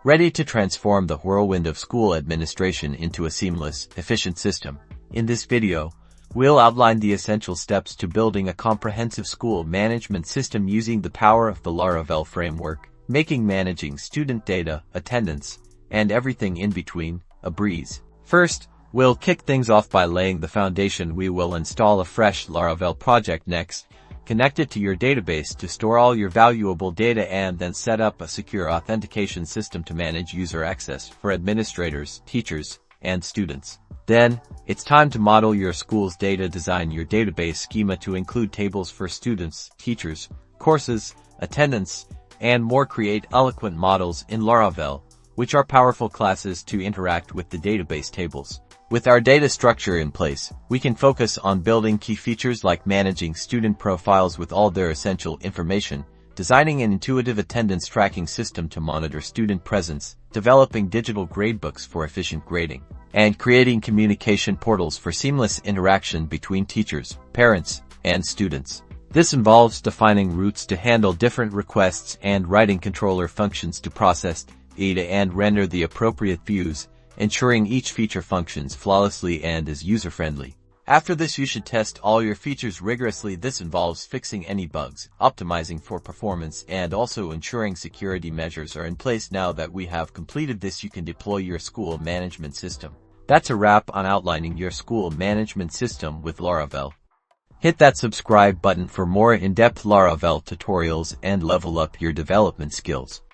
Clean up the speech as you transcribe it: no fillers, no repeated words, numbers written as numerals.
ready to transform the whirlwind of school administration into a seamless, efficient system. In this video, we'll outline the essential steps to building a comprehensive school management system using the power of the Laravel framework, making managing student data, attendance, and everything in between a breeze. First, we'll kick things off by laying the foundation. We will install a fresh Laravel project. Next, connect it to your database to store all your valuable data, and then set up a secure authentication system to manage user access for administrators, teachers, and students. Then, it's time to model your school's data. Design your database schema to include tables for students, teachers, courses, attendance, and more. Create eloquent models in Laravel, which are powerful classes to interact with the database tables. With our data structure in place, we can focus on building key features like managing student profiles with all their essential information, designing an intuitive attendance tracking system to monitor student presence, developing digital gradebooks for efficient grading, and creating communication portals for seamless interaction between teachers, parents, and students. This involves defining routes to handle different requests and writing controller functions to process data and render the appropriate views, ensuring each feature functions flawlessly and is user-friendly. After this, you should test all your features rigorously. This involves fixing any bugs, optimizing for performance, and also ensuring security measures are in place. Now that we have completed this, you can deploy your school management system. That's a wrap on outlining your school management system with Laravel. Hit that subscribe button for more in-depth Laravel tutorials and level up your development skills.